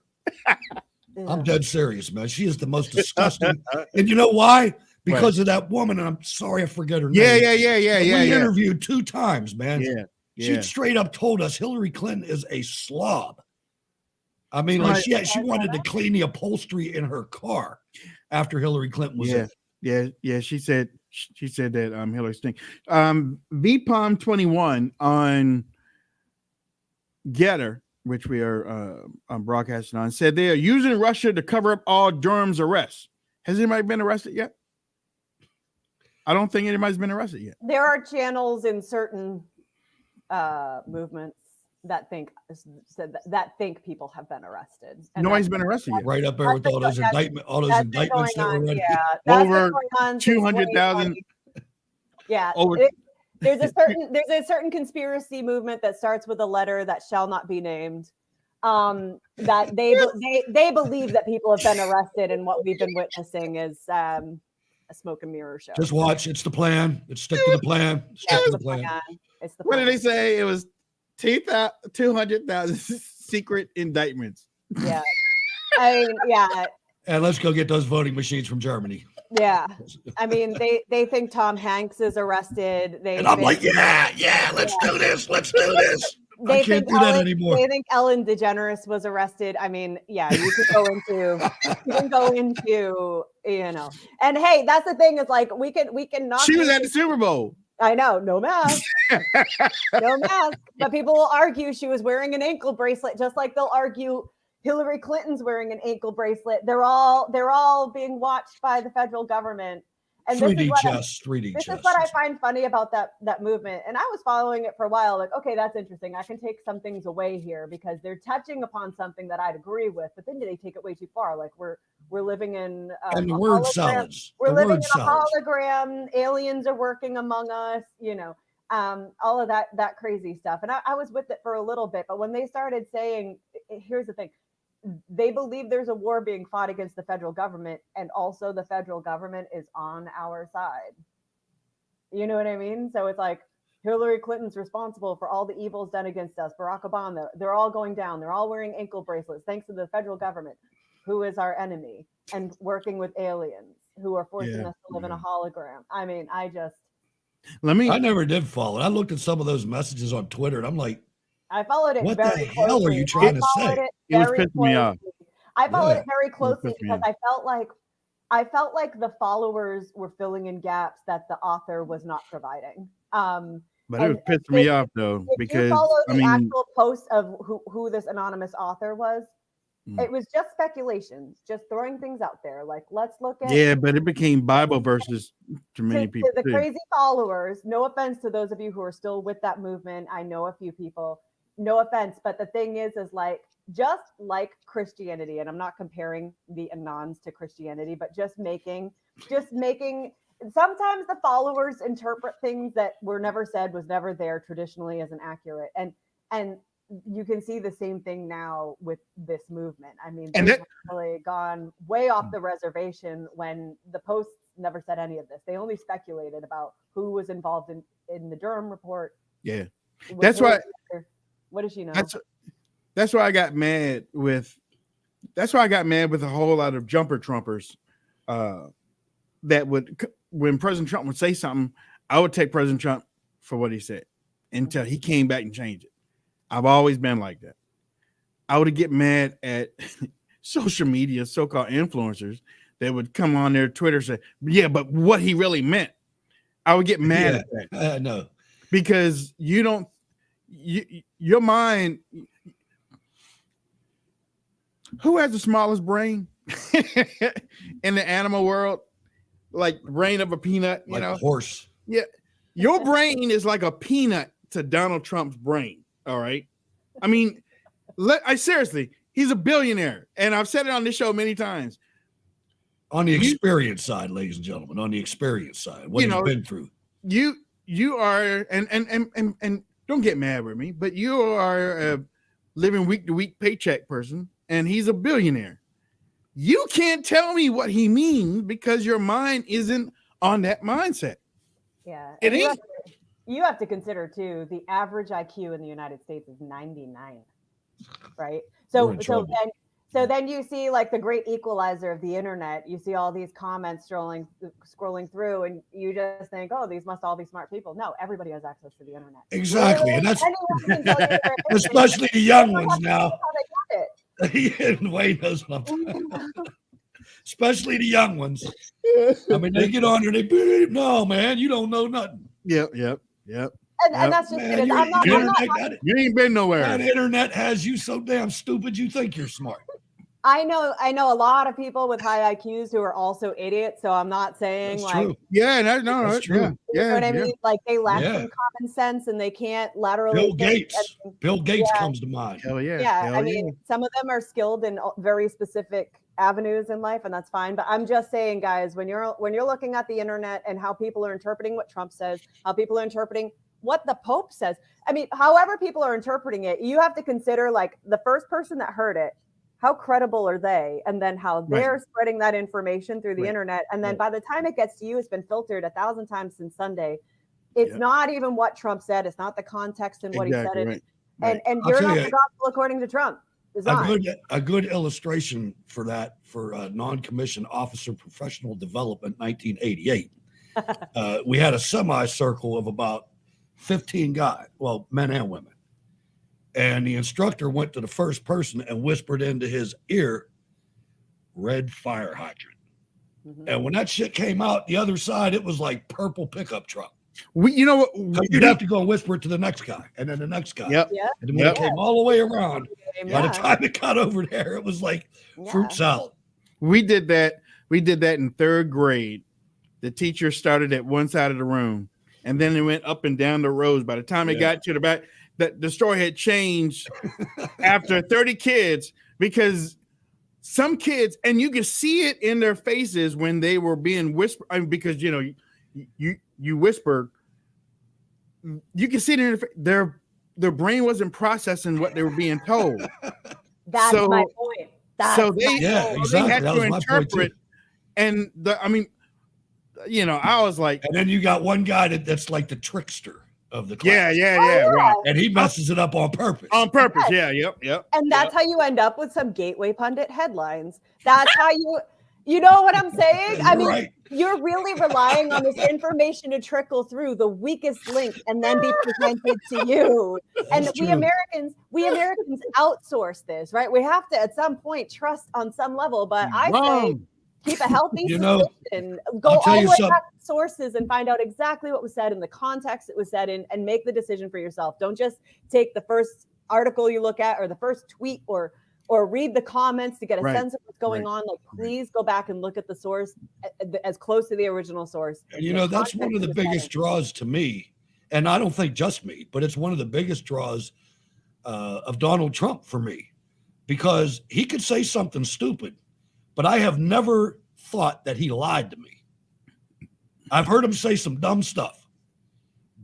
I'm dead serious, man. She is the most disgusting. And you know why? Because of that woman. And I'm sorry I forget her name. We interviewed 2 times, man. She straight up told us Hillary Clinton is a slob. I mean, like she wanted to clean the upholstery in her car after Hillary Clinton was in. Yeah. She said that Hillary stink. VPOM 21 on Getter, which we are broadcasting on, said they are using Russia to cover up all Durham's arrests. Has anybody been arrested yet? I don't think anybody's been arrested yet. There are channels in certain movements that think people have been arrested. And Nobody's been arrested yet. Right up there with all those indictments that were ready. Yeah, that's Over been going on 200,000. Yeah. Over. There's a certain conspiracy movement that starts with a letter that shall not be named. That they believe that people have been arrested, and what we've been witnessing is a smoke and mirror show. Just watch. It's the plan. It's stick to the plan. Stick to the plan. It's the What plan. did they say? It was 200,000 secret indictments. Yeah. I mean, yeah. And let's go get those voting machines from Germany. Yeah. I mean, they think Tom Hanks is arrested. And I'm like, yeah, let's do this. Let's do this. I can't do that anymore. They think Ellen DeGeneres was arrested. I mean, yeah, you could go into, you know. And hey, that's the thing, is like we can not. She was at the Super Bowl. I know, no mask. No mask. But people will argue she was wearing an ankle bracelet, just like they'll argue Hillary Clinton's wearing an ankle bracelet. They're all being watched by the federal government. And 3D chess. This is what I find funny about that movement. And I was following it for a while, like, okay, that's interesting. I can take some things away here because they're touching upon something that I'd agree with, but then they take it way too far. Like we're living in and the word salads. We're living in a hologram. Aliens are working among us, you know, all of that crazy stuff. And I was with it for a little bit, but when they started saying, here's the thing, they believe there's a war being fought against the federal government, and also the federal government is on our side. You know what I mean? So it's like Hillary Clinton's responsible for all the evils done against us. Barack Obama, they're all going down. They're all wearing ankle bracelets thanks to the federal government, who is our enemy and working with aliens who are forcing us to live in a hologram. I mean, I never did follow it. I looked at some of those messages on Twitter and I'm like, I followed it. What very the hell closely. are you trying to say? It was pissing me off. I followed it very closely because I felt like the followers were filling in gaps that the author was not providing. But it was pissing me off though, because you follow the actual post of who this anonymous author was. It was just speculation, just throwing things out there. Like, let's look at. Yeah, but it became Bible verses to many people. The crazy followers. No offense to those of you who are still with that movement. I know a few people. No offense, but the thing is like, just like Christianity, and I'm not comparing the Anons to Christianity, but just making. Sometimes the followers interpret things that were never said, was never there traditionally as inaccurate, and you can see the same thing now with this movement. I mean, they've really gone way off the reservation when the posts never said any of this. They only speculated about who was involved in the Durham report. Yeah, that's why. What does she know? That's why I got mad with. That's why I got mad with a whole lot of jumper Trumpers. That would, when President Trump would say something, I would take President Trump for what he said until he came back and changed it. I've always been like that. I would get mad at social media, so-called influencers that would come on their Twitter and say, yeah, but what he really meant. I would get mad at that. No. Because your mind, who has the smallest brain in the animal world? Like the brain of a peanut, you know? A horse. Yeah. Your brain is like a peanut to Donald Trump's brain. All right. I mean, seriously, he's a billionaire. And I've said it on this show many times. On the experience side, ladies and gentlemen, on the experience side, what he's been through. You are, and don't get mad with me, but you are a living week to week paycheck person, and he's a billionaire. You can't tell me what he means because your mind isn't on that mindset. Yeah. It ain't. You have to consider too, the average IQ in the United States is 99, right? So then you see like the great equalizer of the internet. You see all these comments scrolling through, and you just think, oh, these must all be smart people. No, everybody has access to the internet. Exactly, and that's especially the young ones now. Wayne knows what I'm talking about. Especially the young ones. I mean, they get on there, no, man, you don't know nothing. Yep. And that's just man, you ain't been nowhere. That internet has you so damn stupid you think you're smart. I know a lot of people with high IQs who are also idiots. So I'm not saying that's like true. Yeah, no, that's true. Yeah, you know what I mean? Like they lack some common sense and they can't laterally Bill think. Gates. Bill Gates Yeah. comes to mind. Hell yeah. Yeah, Hell I mean, some of them are skilled in very specific avenues in life, and that's fine. But I'm just saying, guys, when you're looking at the internet and how people are interpreting what Trump says, how people are interpreting what the Pope says. I mean, however people are interpreting it, you have to consider like the first person that heard it, how credible are they? And then how they're spreading that information through the internet. And then by the time it gets to you, it's been filtered 1,000 times since Sunday. It's not even what Trump said. It's not the context in what he said. And you're not the gospel according to Trump. A good illustration for that, for non-commissioned officer professional development 1988. We had a semicircle of about 15 guys, well, men and women. And the instructor went to the first person and whispered into his ear, red fire hydrant. And when that shit came out the other side, it was like purple pickup truck. You know what? You'd have to go and whisper it to the next guy and then the next guy. Yep. And then when it came all the way around, by the time it got over there, it was like fruit salad. We did that. We did that in third grade. The teacher started at one side of the room, and then it went up and down the rows. By the time it got to the back, the story had changed after 30 kids, because some kids, and you could see it in their faces when they were being whispered. I mean, because you whisper, you can see it in their brain wasn't processing what they were being told. That's my point. They had to interpret, and I was like, and then you got one guy that's like the trickster of the class. Right. And he messes it up on purpose. Yep. And that's how you end up with some gateway pundit headlines. That's how you know what I'm saying? I mean, you're really relying on this information to trickle through the weakest link and then be presented to you. And we Americans outsource this, right? We have to, at some point, trust on some level. But I say, keep a healthy suspicion. Go all the way back to sources and find out exactly what was said in the context it was said in, and make the decision for yourself. Don't just take the first article you look at or the first tweet or read the comments to get a sense of what's going on. Like, please go back and look at the source as close to the original source. And that's one of the biggest draws to me. And I don't think just me, but it's one of the biggest draws of Donald Trump for me, because he could say something stupid, but I have never thought that he lied to me. I've heard him say some dumb stuff,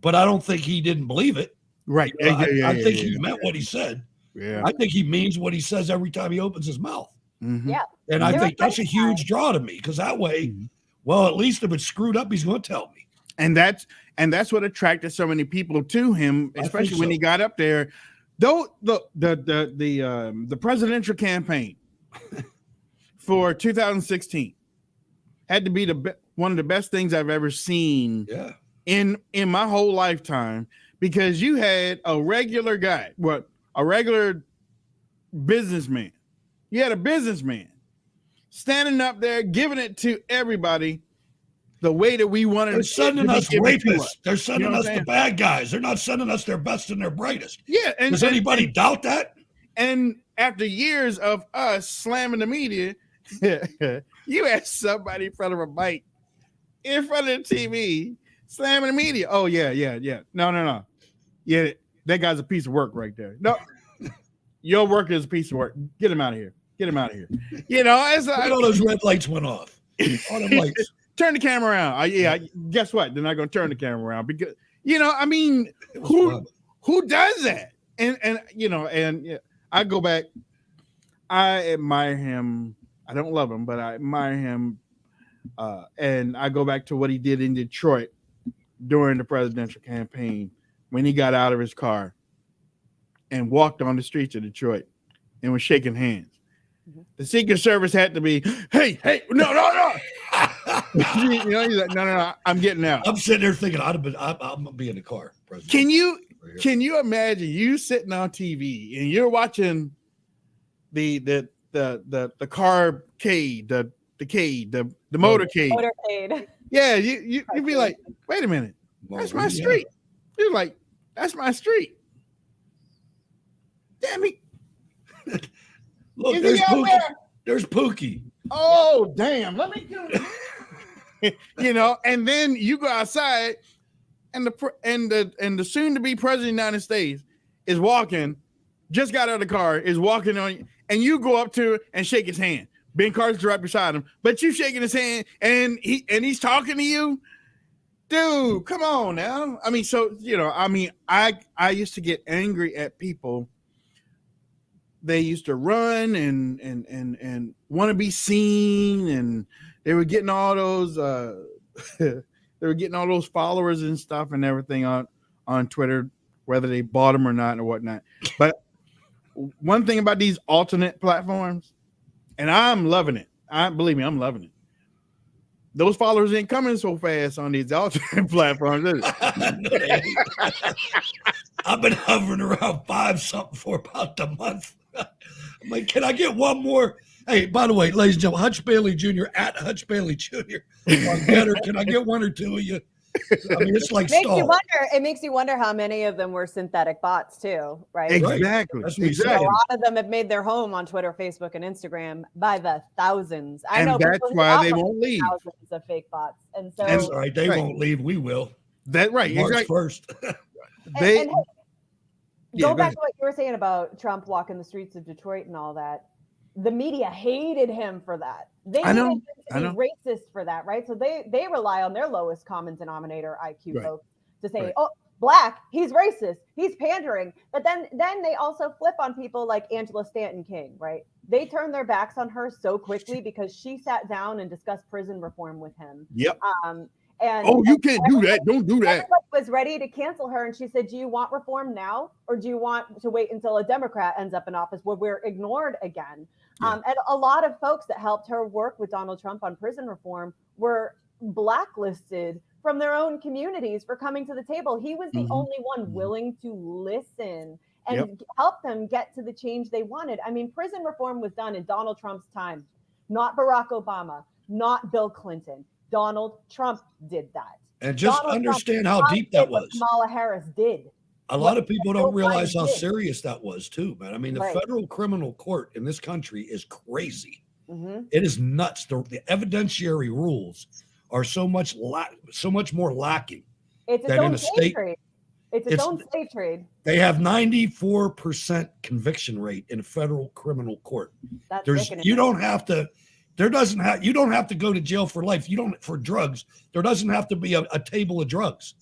but I don't think he didn't believe it. Right. I think he meant what he said. Yeah. I think he means what he says every time he opens his mouth. Yeah. And I think that's a huge draw to me, because that way, well, at least if it's screwed up, he's going to tell me. And that's what attracted so many people to him, especially when he got up there. Though the presidential campaign for 2016 had to be one of the best things I've ever seen in my whole lifetime, because you had a regular guy, a regular businessman. You had a businessman standing up there, giving it to everybody the way that we wanted. They're sending us rapists. They're sending us the bad guys. They're not sending us their best and their brightest. Yeah. And does anybody doubt that? And after years of us slamming the media, you had somebody in front of a mic, in front of the TV, slamming the media. Oh, yeah. No. Yeah, that guy's a piece of work right there. No, your work is a piece of work. Get him out of here. It's like, all those red lights went off. All them lights. Turn the camera around. Guess what? They're not going to turn the camera around, because who does that? And I go back. I admire him. I don't love him, but I admire him. And I go back to what he did in Detroit during the presidential campaign, when he got out of his car and walked on the streets of Detroit and was shaking hands. The Secret Service had to be, hey, no. He's like, no, I'm getting out. I'm sitting there thinking, I'm gonna be in the car. President. Can you imagine you sitting on TV and you're watching the carcade, the motorcade. Yeah, you'd be like, wait a minute, that's my street. You're like, that's my street. Damn it. Look, there's Pookie. There's Pookie. Oh, damn. Let me go. And then you go outside and the soon to be president of the United States is walking, just got out of the car, is walking on, and you go up to and shake his hand. Ben Carson's right beside him, but you shaking his hand, and he's talking to you, dude. Come on now. I mean, so I used to get angry at people. They used to run and want to be seen, and they were getting all those followers and stuff and everything on Twitter, whether they bought them or not or whatnot. But one thing about these alternate platforms, and I'm loving it. Believe me, I'm loving it. Those followers ain't coming so fast on these alternate platforms, is it? I've been hovering around 5-something for about a month. I'm like, can I get one more? Hey, by the way, ladies and gentlemen, Hutch Bailey Jr. at Hutch Bailey Jr. on Getter. Can I get one or two of you? I mean, it's like it makes you wonder how many of them were synthetic bots too, right? Exactly. A lot of them have made their home on Twitter, Facebook, and Instagram by the thousands. I know that's why they won't leave. Thousands of fake bots, and so that's right. They won't leave. We will. That right. March exactly. 1st. Go back to what you were saying about Trump walking the streets of Detroit and all that. The media hated him for that. They hated him to be racist for that, right? So they rely on their lowest common denominator IQ folks to say, oh, black, he's racist, he's pandering. But then they also flip on people like Angela Stanton King, right? They turn their backs on her so quickly because she sat down and discussed prison reform with him. Yep. You can't do that. Don't do that. Everybody was ready to cancel her. And she said, do you want reform now? Or do you want to wait until a Democrat ends up in office where we're ignored again? Yeah. And a lot of folks that helped her work with Donald Trump on prison reform were blacklisted from their own communities for coming to the table. He was the only one willing to listen and help them get to the change they wanted. I mean, prison reform was done in Donald Trump's time, not Barack Obama, not Bill Clinton. Donald Trump did that. And just understand how deep that was. Kamala Harris did. A lot of people don't realize how serious that was too, man. I mean, the federal criminal court in this country is crazy. It is nuts. The evidentiary rules are so much more lacking. It's its own slave trade. It's its own slave trade. They have 94% conviction rate in federal criminal court. You don't have to go to jail for life. For drugs. There doesn't have to be a table of drugs.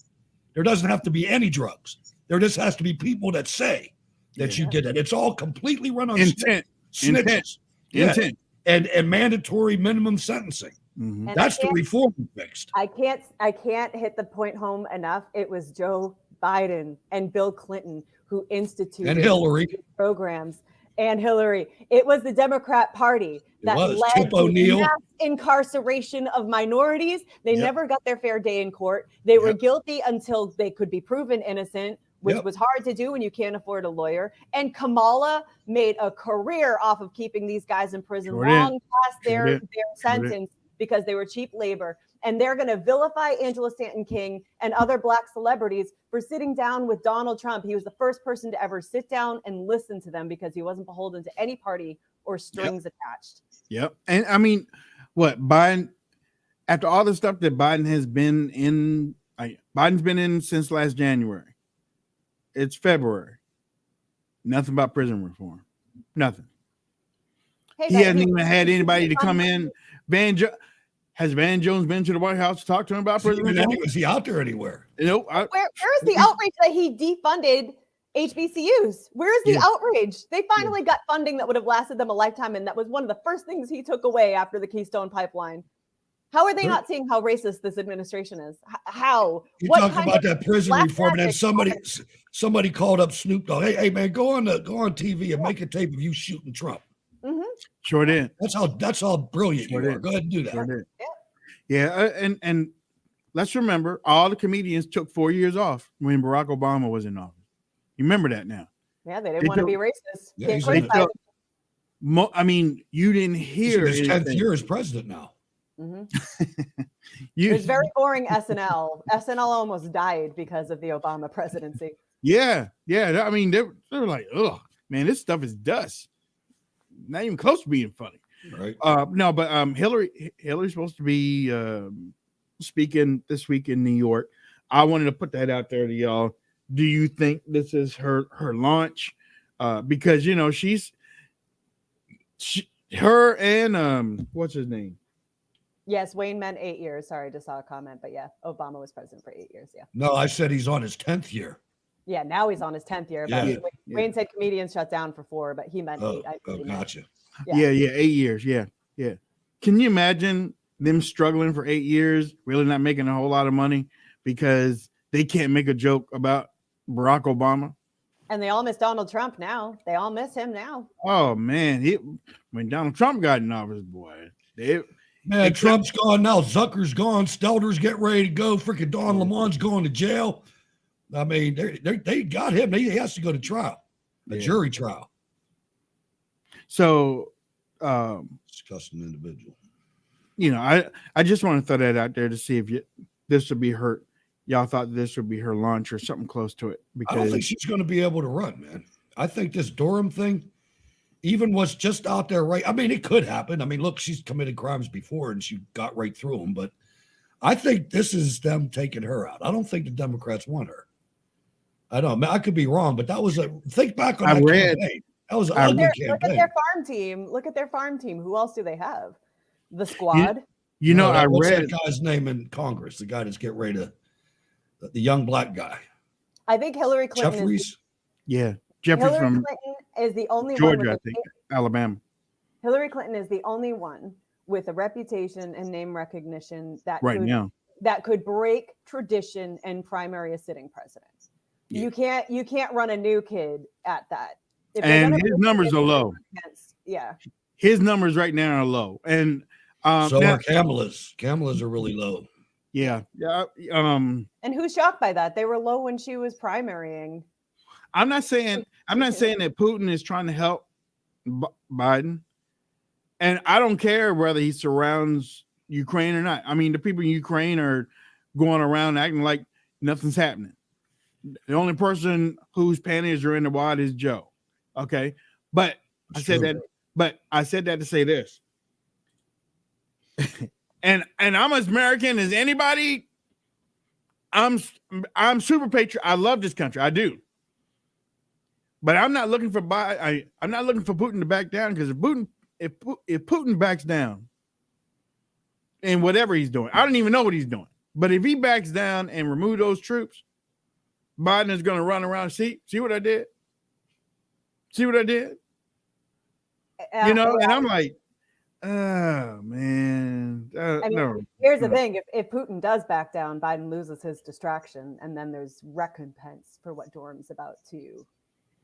There doesn't have to be any drugs. There just has to be people that say that you did it. It's all completely run on intent. Snitches. Intent. And mandatory minimum sentencing. That's the reform we fixed. I can't hit the point home enough. It was Joe Biden and Bill Clinton who instituted and Hillary programs. And Hillary. It was the Democrat Party that led to mass incarceration of minorities. They never got their fair day in court. They were guilty until they could be proven innocent, which was hard to do when you can't afford a lawyer. And Kamala made a career off of keeping these guys in prison long past their sentence because they were cheap labor. And they're going to vilify Angela Stanton King and other black celebrities for sitting down with Donald Trump. He was the first person to ever sit down and listen to them because he wasn't beholden to any party or strings attached. Yep. And I mean, Biden, after all the stuff that Biden has been in, Biden's been in since last January. It's February. Nothing about prison reform. Nothing. He hasn't even had anybody to come in. Has Van Jones been to the White House to talk to him about prison reform? Is he out there anywhere? Nope. Where is the outrage that he defunded HBCUs? Where is the outrage? They finally got funding that would have lasted them a lifetime, and that was one of the first things he took away after the Keystone Pipeline. How are they not seeing how racist this administration is? How? You talk about that prison reform, and then somebody called up Snoop Dogg. Hey man, go on TV and make a tape of you shooting Trump. Sure did. That's how brilliant you are. Go ahead and do that. Sure did. And let's remember, all the comedians took 4 years off when Barack Obama was in office. You remember that now? Yeah, they didn't want to be racist. I mean, you didn't hear his 10th year as president now. It was very boring SNL. SNL almost died because of the Obama presidency. Yeah. I mean, they were like, "Ugh, man, this stuff is dust. Not even close to being funny." Right. No, but Hillary's supposed to be speaking this week in New York. I wanted to put that out there to y'all. Do you think this is her launch? Because her and what's his name? Yes, Wayne meant 8 years. Sorry, I just saw a comment, but yeah, Obama was president for 8 years. Yeah. No, I said he's on his 10th year. Yeah, now he's on his 10th year. Yeah. But Wayne said comedians shut down for 4, but he meant 8. Gotcha. Yeah, 8 years. Yeah. Can you imagine them struggling for 8 years, really not making a whole lot of money because they can't make a joke about Barack Obama? And they all miss Donald Trump now. They all miss him now. Oh man, when Donald Trump got in office, boy, Trump's gone now. Zucker's gone. Stelter's getting ready to go. Freaking Don Lemon's going to jail. I mean, they got him. He has to go to trial, a jury trial. So, disgusting individual. I just want to throw that out there to see if this would be her. Y'all thought this would be her launch or something close to it. Because I don't think she's going to be able to run, man. I think this Durham thing, even what's just out there, right? I mean, it could happen. I mean, look, she's committed crimes before and she got right through them. But I think this is them taking her out. I don't think the Democrats want her. I don't know. I could be wrong, but that was think back on that campaign. That was an ugly campaign. Look at their farm team. Look at their farm team. Who else do they have? The Squad. I what's read that guy's name in Congress. The guy that's getting ready to, the young black guy. I think Hillary Clinton. Jeffries. Jeffries from Clinton is the only Georgia, one. I think, Alabama. Hillary Clinton is the only one with a reputation and name recognition that could break tradition and primary a sitting president. You can't run a new kid at that. And his numbers are low. His numbers right now are low. And so are Kamala's. Kamala's are really low. Yeah. And who's shocked by that? They were low when she was primarying. I'm not saying that Putin is trying to help Biden. And I don't care whether he surrounds Ukraine or not. I mean, the people in Ukraine are going around acting like nothing's happening. The only person whose panties are in the wad is Joe. Okay. But I said that to say this. and I'm as American as anybody. I'm super patriot. I love this country. I do. But I'm not looking for I'm not looking for Putin to back down, because if Putin backs down in whatever he's doing, I don't even know what he's doing. But if he backs down and remove those troops, Biden is going to run around. See what I did? See what I did? And I'm like, oh man. No. Here's the thing: if Putin does back down, Biden loses his distraction, and then there's recompense for what Durham's about to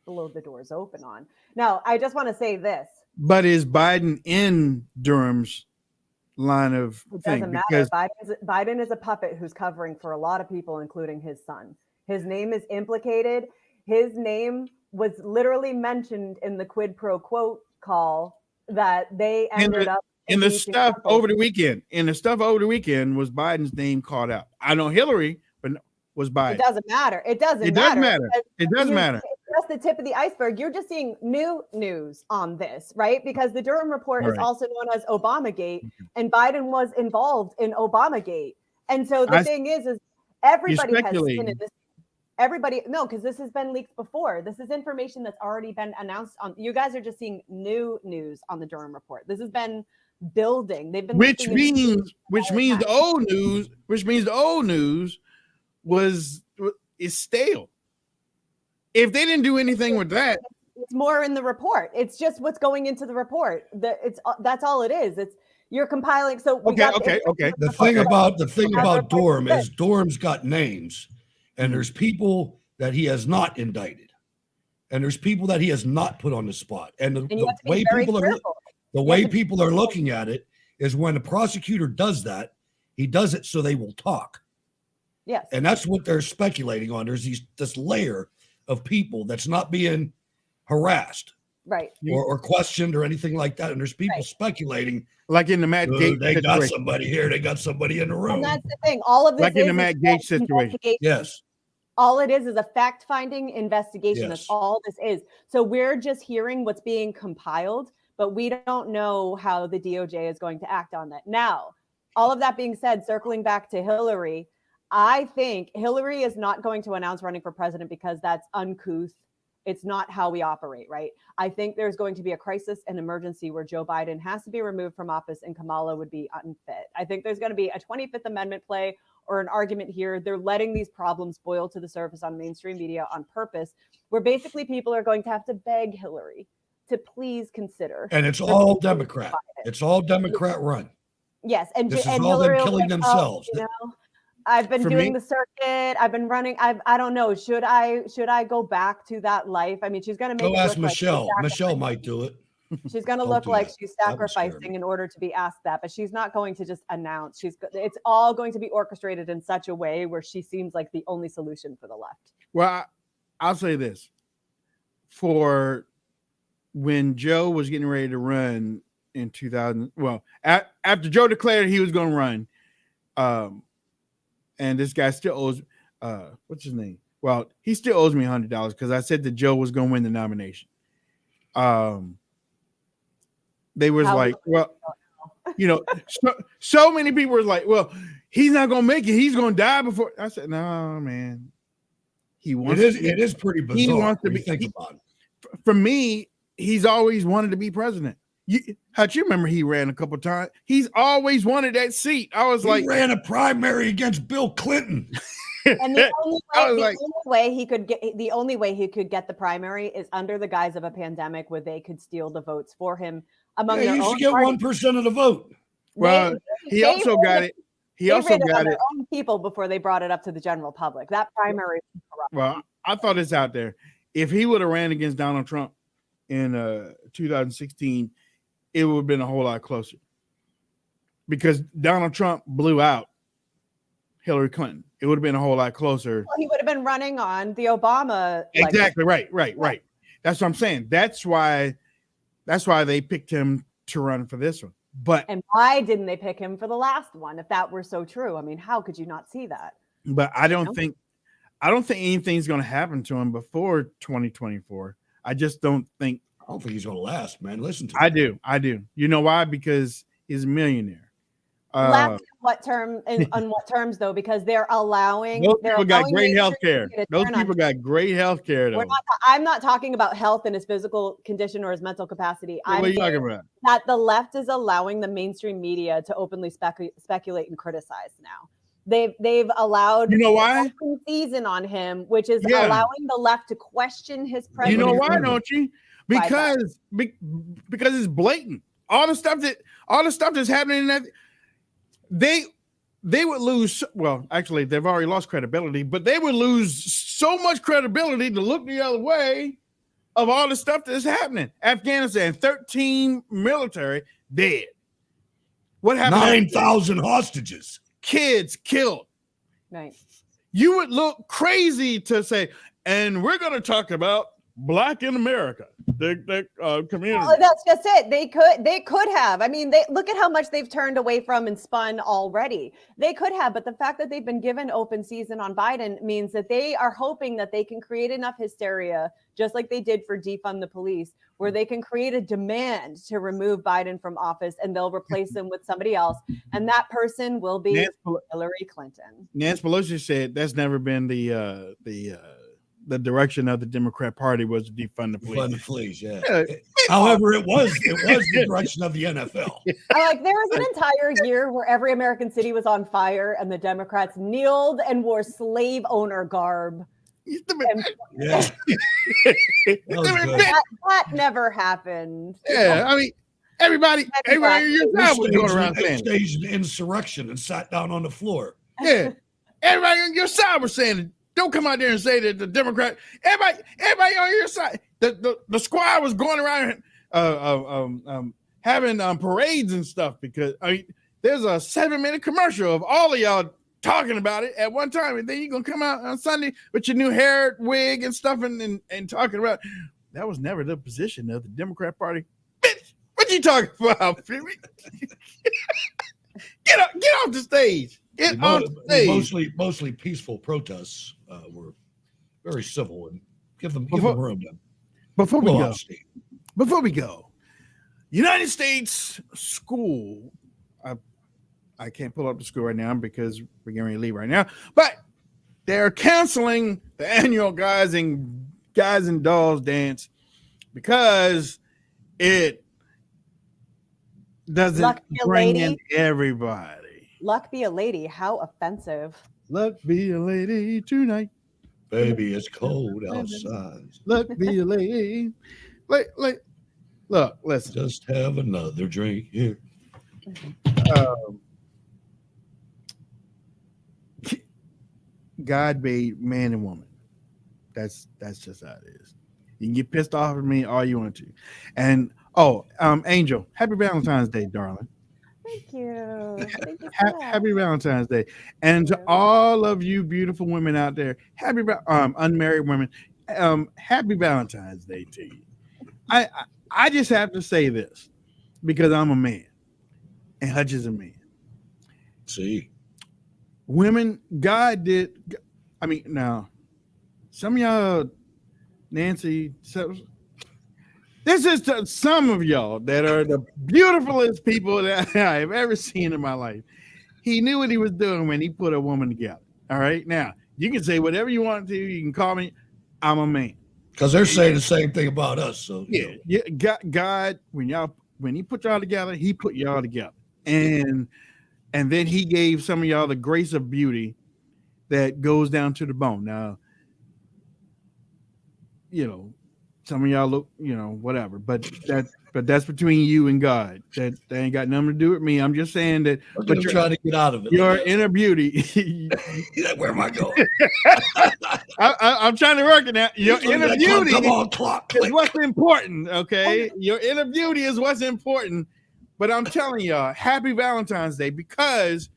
blow the doors open on. Now, I just want to say this. But is Biden in Durham's line of thing? It doesn't matter. Biden is a puppet who's covering for a lot of people, including his son. His name is implicated. His name was literally mentioned in the quid pro quo call that they ended up in the stuff over the weekend. In the stuff over the weekend was Biden's name called out. I know Hillary, but was Biden. It doesn't matter. It doesn't matter. It does matter. Just the tip of the iceberg. You're just seeing new news on this, right? Because the Durham report is also known as Obamagate, and Biden was involved in Obamagate. And so the thing is everybody has skin in this. Because this has been leaked before. This is information that's already been announced on. You guys are just seeing new news on the Durham report. This has been building. They've been which means the old news is stale. If they didn't do anything with that, it's more in the report. It's just what's going into the report. That's all it is. It's you're compiling. So okay. The thing about Durham is Durham's got names. And there's people that he has not indicted, and there's people that he has not put on the spot. And the way people are looking at it is when the prosecutor does that, he does it so they will talk. Yes. And that's what they're speculating on. There's this layer of people that's not being harassed, right, or questioned or anything like that. And there's people speculating, like in the Matt Gaetz they got somebody here, they got somebody in the room. And that's the thing. All of this like in the Matt Gaetz situation. Yes. All it is a fact-finding investigation. Yes. That's all this is. So we're just hearing what's being compiled, but we don't know how the DOJ is going to act on that. Now, all of that being said, circling back to Hillary, I think Hillary is not going to announce running for president because that's uncouth. It's not how we operate, right? I think there's going to be a crisis and emergency where Joe Biden has to be removed from office and Kamala would be unfit. I think there's going to be a 25th Amendment play or an argument here. They're letting these problems boil to the surface on mainstream media on purpose, where basically people are going to have to beg Hillary to please consider. And it's all Democrat. It's all Democrat run. Yes. And this is and all Hillary them killing themselves. You know, I've been doing the circuit. I've been running. I don't know. Should I go back to that life? I mean, she's going to make. Go ask Michelle. Michelle might do it. She's going to look like she's sacrificing in order to be asked that, but she's not going to just announce. It's all going to be orchestrated in such a way where she seems like the only solution for the left. Well, I'll say this: for when Joe was getting ready to run in 2000, well, after Joe declared he was going to run, and this guy still owes, what's his name? Well, he still owes me $100 because I said that Joe was going to win the nomination. They was like, well, you know, so many people were like, well, he's not going to make it. He's going to die before. I said, no, man. It is pretty bizarre. He wants to be. About it. For me, he's always wanted to be president. How'd you remember he ran a couple times? He's always wanted that seat. I was like, he ran a primary against Bill Clinton. And the only way he could get the primary is under the guise of a pandemic where they could steal the votes for him among their own. He used to get 1% of the vote. Well, he also got it. He also got it. Own people before they brought it up to the general public. That primary. Well, I thought this out there. If he would have ran against Donald Trump in 2016, it would have been a whole lot closer because Donald Trump blew out Hillary Clinton. It would have been a whole lot closer. Well, he would have been running on the Obama. Exactly. Right. That's what I'm saying. That's why they picked him to run for this one. And why didn't they pick him for the last one? If that were so true, I mean, how could you not see that? But I don't think anything's going to happen to him before 2024. I just don't think. I don't think he's going to last, man. Listen to me. I do. You know why? Because he's a millionaire. Left what term? On what terms though? Because they're allowing. Those people got great health care. Those people got great health care. I'm not talking about health and his physical condition or his mental capacity. What are you talking about? That the left is allowing the mainstream media to openly speculate and criticize now. They've allowed. You know why? Season on him, which is allowing the left to question his presidency. You know why, don't you? Because it's blatant. All the stuff that's happening in that they would lose. Well, actually, they've already lost credibility, but they would lose so much credibility to look the other way of all the stuff that's happening. Afghanistan, 13 military dead. What happened? 9,000 hostages. Kids killed. Right. You would look crazy to say, and we're going to talk about Black in America, the community. Well, that's just it. They could have. I mean, look at how much they've turned away from and spun already. They could have, but the fact that they've been given open season on Biden means that they are hoping that they can create enough hysteria, just like they did for defund the police, where they can create a demand to remove Biden from office and they'll replace him with somebody else. And that person will be Hillary Clinton. Nancy Pelosi said that's never been the direction of the Democrat Party was to defund the police. Defund the police, yeah. However, it was the direction of the NFL. Like there was an entire year where every American city was on fire and the Democrats kneeled and wore slave owner garb. Yeah. that never happened. Yeah, I mean, everybody on your side was going around saying staged an insurrection and sat down on the floor. Yeah, everybody on your side was saying, don't come out there and say that the Democrat. Everybody on your side. The squad was going around having parades and stuff because I mean, there's a 7-minute commercial of all of y'all talking about it at one time, and then you're gonna come out on Sunday with your new hair wig and stuff and talking about that was never the position of the Democrat Party. Bitch, what you talking about? Get off the stage. Get off the stage. Mostly peaceful protests were very civil and give them room. Before we go, United States school. I can't pull up the score right now because we're getting ready to leave right now. But they're canceling the annual Guys and Dolls dance because it doesn't bring in everybody. Luck be a lady. How offensive. Luck be a lady tonight. Baby, it's cold outside. Luck be a lady. Look, listen. Just have another drink here. God made man and woman. That's just how it is. You can get pissed off at me all you want to. And Angel, happy Valentine's Day, darling. Thank you. Thank you Happy Valentine's Day. And to all of you beautiful women out there, happy unmarried women, happy Valentine's Day to you. I just have to say this because I'm a man and Hutch is a man. See, women, God did. I mean, now some of y'all, Nancy, this is to some of y'all that are the beautifulest people that I've ever seen in my life. He knew what he was doing when he put a woman together. All right. Now, you can say whatever you want to. You can call me. I'm a man. Because they're saying the same thing about us. So yeah. God, when he put y'all together, he put y'all together. And then he gave some of y'all the grace of beauty that goes down to the bone. Now, some of y'all look, whatever, but that's between you and God. That ain't got nothing to do with me. I'm just saying that. But you're trying to get out of it. Your inner beauty. Where am I going? I'm trying to work it out. Your inner beauty is what's important. Okay, your inner beauty is what's important. But I'm telling y'all, happy Valentine's Day, because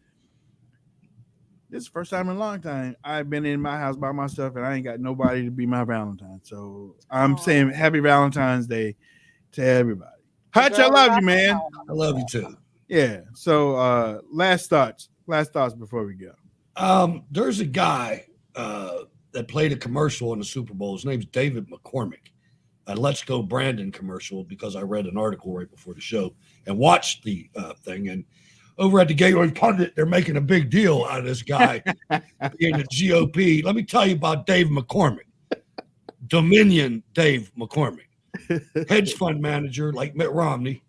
this is the first time in a long time I've been in my house by myself and I ain't got nobody to be my Valentine. So I'm saying happy Valentine's Day to everybody. Hutch, I love you, man. I love you too. Yeah. So last thoughts before we go. There's a guy that played a commercial in the Super Bowl. His name's David McCormick. Let's Go Brandon commercial, because I read an article right before the show and watched the thing. And over at the Gateway Pundit, they're making a big deal out of this guy being the GOP. Let me tell you about Dave McCormick. Dominion Dave McCormick, hedge fund manager like Mitt Romney.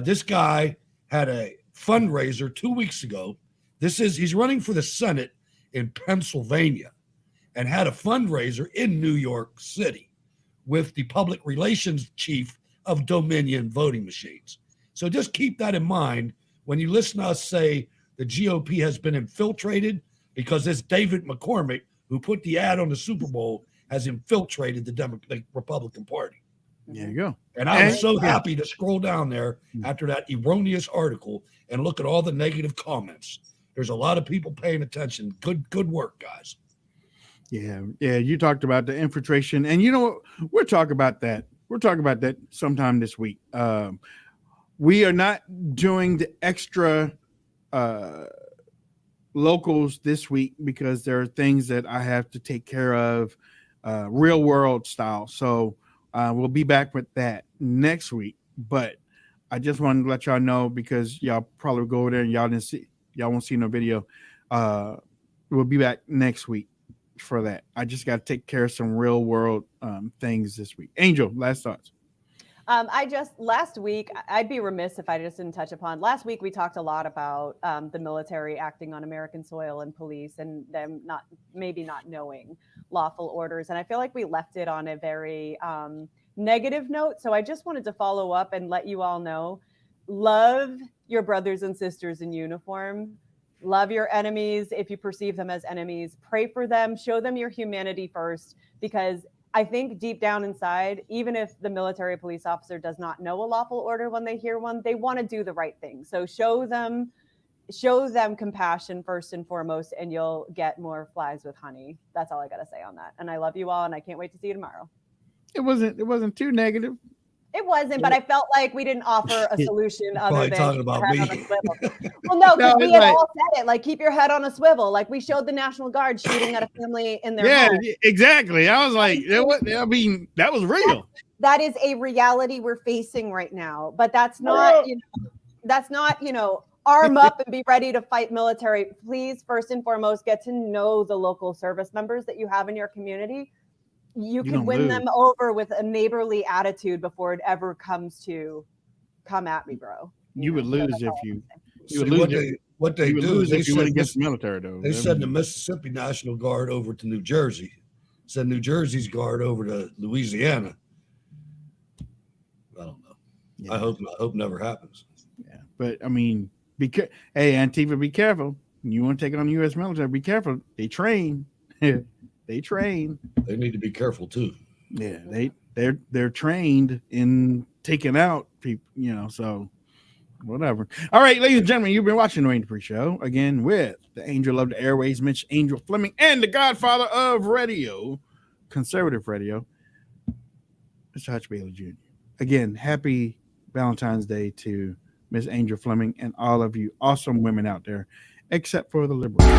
This guy had a fundraiser 2 weeks ago. He's running for the Senate in Pennsylvania and had a fundraiser in New York City with the public relations chief of Dominion voting machines. So just keep that in mind when you listen to us say the GOP has been infiltrated, because this David McCormick, who put the ad on the Super Bowl, has infiltrated the Republican Party. There you go. And I was so happy to scroll down there after that erroneous article and look at all the negative comments. There's a lot of people paying attention. Good work, guys. Yeah. You talked about the infiltration, and you know what? We'll talk about that. Sometime this week. We are not doing the extra locals this week because there are things that I have to take care of, real world style. So we'll be back with that next week. But I just wanted to let y'all know, because y'all probably go over there and y'all won't see no video. We'll be back next week for that. I just got to take care of some real world things this week. Angel, last thoughts. Last week, I'd be remiss if I just didn't touch upon, last week we talked a lot about the military acting on American soil and police and them maybe not knowing lawful orders. And I feel like we left it on a very negative note. So I just wanted to follow up and let you all know, love your brothers and sisters in uniform. Love your enemies if you perceive them as enemies. Pray for them. Show them your humanity first, because I think deep down inside, even if the military police officer does not know a lawful order when they hear one, they want to do the right thing. So show them compassion first and foremost, and you'll get more flies with honey. That's all I got to say on that. And I love you all, and I can't wait to see you tomorrow. It wasn't too negative. It wasn't, but I felt like we didn't offer a solution other than talking about me. Well, no, because we had all said it. Like, keep your head on a swivel. Like, we showed the National Guard shooting at a family in their home. Exactly. I was like, that was real. That is a reality we're facing right now. But that's not, arm up and be ready to fight military. Please, first and foremost, get to know the local service members that you have in your community. You can win them over with a neighborly attitude before it ever comes to come at me, bro. You would lose if you would lose what they do is if you went against the military, though. They send the Mississippi National Guard over to New Jersey, send New Jersey's Guard over to Louisiana. I don't know. Yeah. I hope never happens. Yeah, but I mean, hey, Antifa, be careful. You want to take it on the U.S. military? Be careful. They train. They train. They need to be careful too. Yeah, they're trained in taking out people. So. Whatever. All right, ladies and gentlemen, you've been watching the Wayne Dupree Show again with the angel of the airways, Mitch Angel Fleming, and the godfather of radio, conservative radio, Mr. Hutch Bailey Jr. Again, happy Valentine's Day to Miss Angel Fleming and all of you awesome women out there, except for the liberals.